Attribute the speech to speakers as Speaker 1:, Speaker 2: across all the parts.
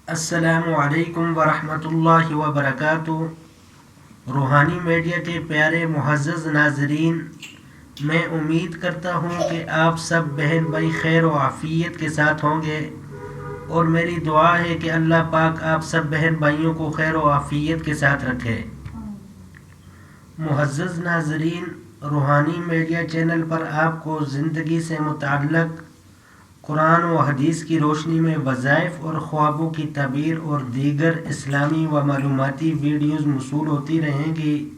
Speaker 1: السلام علیکم ورحمۃ اللہ وبرکاتہ۔ روحانی میڈیا کے پیارے معزز ناظرین، میں امید کرتا ہوں کہ آپ سب بہن بھائی خیر و عافیت کے ساتھ ہوں گے، اور میری دعا ہے کہ اللہ پاک آپ سب بہن بھائیوں کو خیر و عافیت کے ساتھ رکھے۔ معزز ناظرین، روحانی میڈیا چینل پر آپ کو زندگی سے متعلق قرآن و حدیث کی روشنی میں وظائف اور خوابوں کی تعبیر اور دیگر اسلامی و معلوماتی ویڈیوز موصول ہوتی رہیں گی۔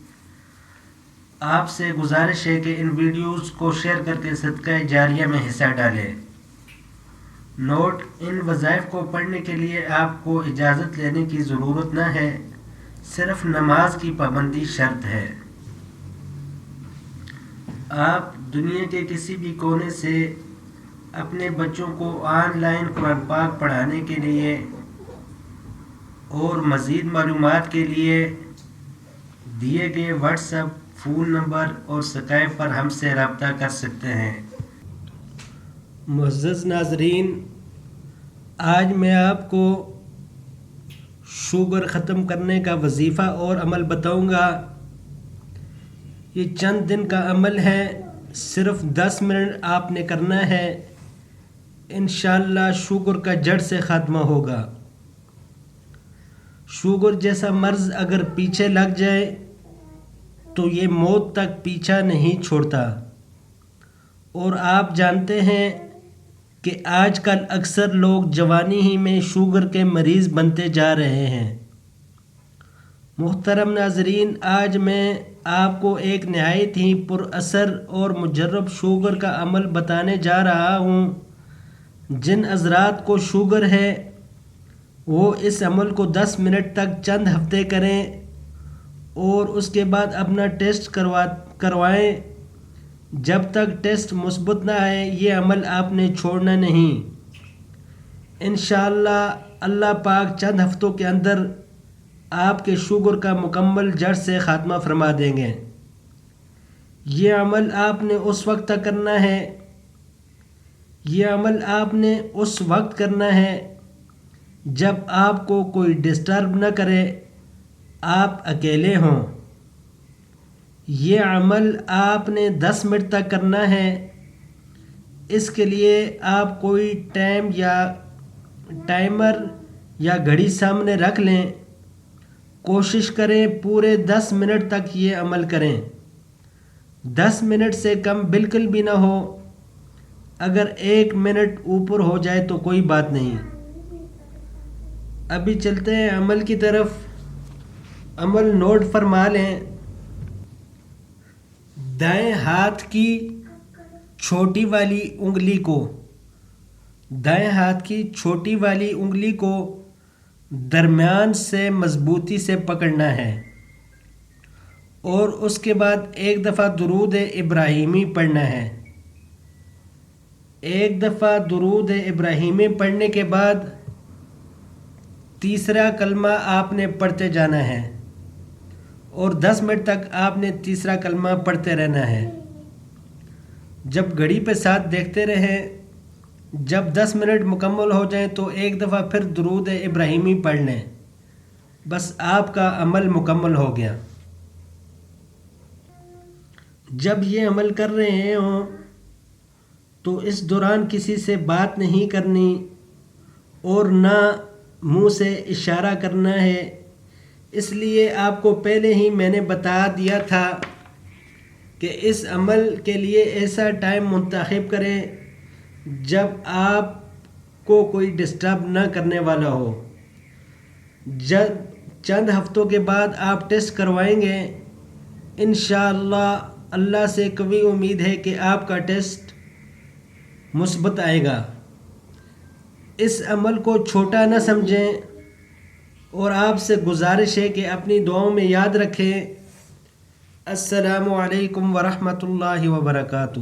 Speaker 1: آپ سے گزارش ہے کہ ان ویڈیوز کو شیئر کر کے صدقہ جاریہ میں حصہ ڈالیں۔ نوٹ: ان وظائف کو پڑھنے کے لیے آپ کو اجازت لینے کی ضرورت نہ ہے، صرف نماز کی پابندی شرط ہے۔ آپ دنیا کے کسی بھی کونے سے اپنے بچوں کو آن لائن قرآن پاک پڑھانے کے لیے اور مزید معلومات کے لیے دیے گئے واٹس ایپ فون نمبر اور اسکائپ پر ہم سے رابطہ کر سکتے ہیں۔ معزز ناظرین، آج میں آپ کو شوگر ختم کرنے کا وظیفہ اور عمل بتاؤں گا۔ یہ چند دن کا عمل ہے، صرف 10 منٹ آپ نے کرنا ہے، انشاءاللہ شوگر کا جڑ سے خاتمہ ہوگا۔ شوگر جیسا مرض اگر پیچھے لگ جائے تو یہ موت تک پیچھا نہیں چھوڑتا، اور آپ جانتے ہیں کہ آج کل اکثر لوگ جوانی ہی میں شوگر کے مریض بنتے جا رہے ہیں۔ محترم ناظرین، آج میں آپ کو ایک نہایت ہی پر اثر اور مجرب شوگر کا عمل بتانے جا رہا ہوں۔ جن حضرات کو شوگر ہے وہ اس عمل کو 10 منٹ تک چند ہفتے کریں اور اس کے بعد اپنا ٹیسٹ کروائیں۔ جب تک ٹیسٹ مثبت نہ آئے یہ عمل آپ نے چھوڑنا نہیں۔ انشاءاللہ اللہ پاک چند ہفتوں کے اندر آپ کے شوگر کا مکمل جڑ سے خاتمہ فرما دیں گے۔ یہ عمل آپ نے اس وقت تک کرنا ہے جب آپ کو کوئی ڈسٹرب نہ کرے، آپ اکیلے ہوں۔ یہ عمل آپ نے 10 منٹ تک کرنا ہے۔ اس کے لیے آپ کوئی ٹائمر یا گھڑی سامنے رکھ لیں۔ کوشش کریں پورے 10 منٹ تک یہ عمل کریں۔ 10 منٹ سے کم بالکل بھی نہ ہو۔ اگر 1 منٹ اوپر ہو جائے تو کوئی بات نہیں۔ ابھی چلتے ہیں عمل کی طرف۔ عمل نوٹ فرما لیں۔ دائیں ہاتھ کی چھوٹی والی انگلی کو درمیان سے مضبوطی سے پکڑنا ہے، اور اس کے بعد ایک دفعہ درود ابراہیمی پڑھنا ہے۔ ایک دفعہ درود ابراہیمی پڑھنے کے بعد تیسرا کلمہ آپ نے پڑھتے جانا ہے، اور 10 منٹ تک آپ نے تیسرا کلمہ پڑھتے رہنا ہے۔ جب گھڑی پہ ساتھ دیکھتے رہیں، جب 10 منٹ مکمل ہو جائیں تو ایک دفعہ پھر درود ابراہیمی پڑھ لیں۔ بس آپ کا عمل مکمل ہو گیا۔ جب یہ عمل کر رہے ہوں تو اس دوران کسی سے بات نہیں کرنی اور نہ منہ سے اشارہ کرنا ہے۔ اس لیے آپ کو پہلے ہی میں نے بتا دیا تھا کہ اس عمل کے لیے ایسا ٹائم منتخب کریں جب آپ کو کوئی ڈسٹرب نہ کرنے والا ہو۔ جب چند ہفتوں کے بعد آپ ٹیسٹ کروائیں گے، انشاءاللہ اللہ سے قوی امید ہے کہ آپ کا ٹیسٹ مثبت آئے گا۔ اس عمل کو چھوٹا نہ سمجھیں، اور آپ سے گزارش ہے کہ اپنی دعاؤں میں یاد رکھیں۔ السلام علیکم ورحمۃ اللہ وبرکاتہ۔